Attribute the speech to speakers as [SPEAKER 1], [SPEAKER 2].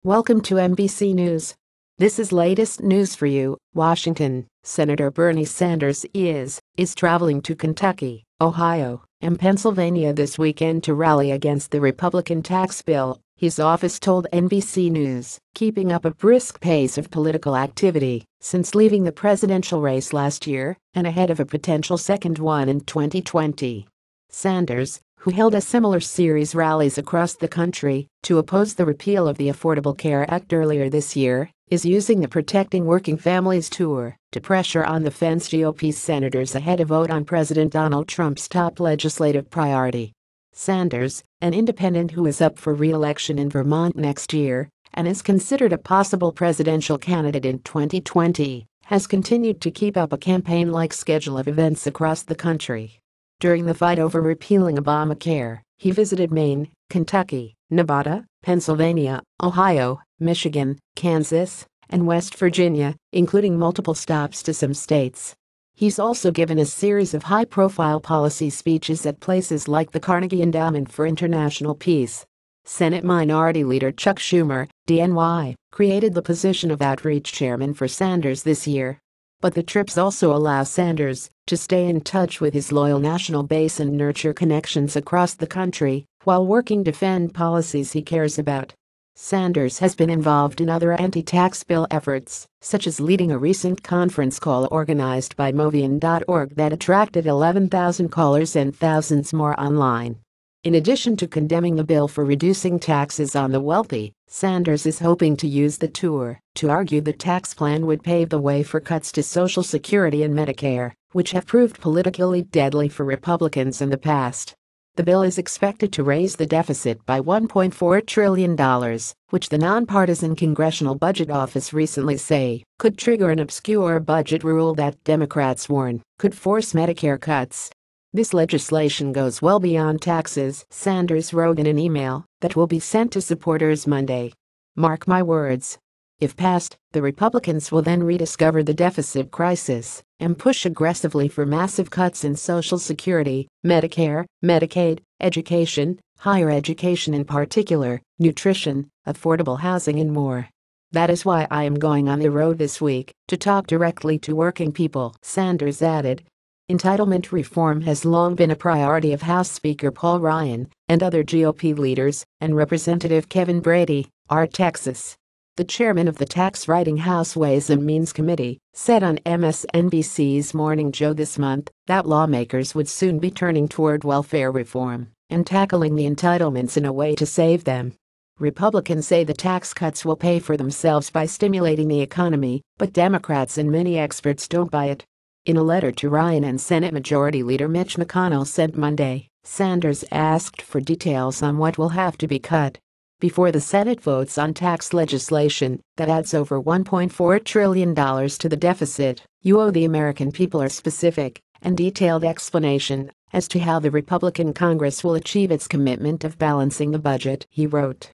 [SPEAKER 1] Welcome to NBC News. This is latest news for you. Washington, Senator Bernie Sanders is traveling to Kentucky, Ohio, and Pennsylvania this weekend to rally against the Republican tax bill, his office told NBC News, keeping up a brisk pace of political activity since leaving the presidential race last year and ahead of a potential second one in 2020. Sanders, who held a similar series rallies across the country to oppose the repeal of the Affordable Care Act earlier this year, is using the Protecting Working Families tour to pressure on the fence GOP senators ahead of vote on President Donald Trump's top legislative priority. Sanders, an independent who is up for re-election in Vermont next year and is considered a possible presidential candidate in 2020, has continued to keep up a campaign-like schedule of events across the country. During the fight over repealing Obamacare, he visited Maine, Kentucky, Nevada, Pennsylvania, Ohio, Michigan, Kansas, and West Virginia, including multiple stops to some states. He's also given a series of high-profile policy speeches at places like the Carnegie Endowment for International Peace. Senate Minority Leader Chuck Schumer, DNY, created the position of outreach chairman for Sanders this year. But the trips also allow Sanders to stay in touch with his loyal national base and nurture connections across the country while working to defend policies he cares about. Sanders has been involved in other anti-tax bill efforts, such as leading a recent conference call organized by Movian.org that attracted 11,000 callers and thousands more online. In addition to condemning the bill for reducing taxes on the wealthy, Sanders is hoping to use the tour to argue the tax plan would pave the way for cuts to Social Security and Medicare, which have proved politically deadly for Republicans in the past. The bill is expected to raise the deficit by $1.4 trillion, which the nonpartisan Congressional Budget Office recently say could trigger an obscure budget rule that Democrats warn could force Medicare cuts. This legislation goes well beyond taxes, Sanders wrote in an email that will be sent to supporters Monday. Mark my words. If passed, the Republicans will then rediscover the deficit crisis and push aggressively for massive cuts in Social Security, Medicare, Medicaid, education, higher education in particular, nutrition, affordable housing and more. That is why I am going on the road this week to talk directly to working people, Sanders added. Entitlement reform has long been a priority of House Speaker Paul Ryan and other GOP leaders, and Representative Kevin Brady, R. Texas, the chairman of the tax-writing House Ways and Means Committee, said on MSNBC's Morning Joe this month that lawmakers would soon be turning toward welfare reform and tackling the entitlements in a way to save them. Republicans say the tax cuts will pay for themselves by stimulating the economy, but Democrats and many experts don't buy it. In a letter to Ryan and Senate Majority Leader Mitch McConnell sent Monday, Sanders asked for details on what will have to be cut before the Senate votes on tax legislation that adds over $1.4 trillion to the deficit. You owe the American people a specific and detailed explanation as to how the Republican Congress will achieve its commitment of balancing the budget, he wrote.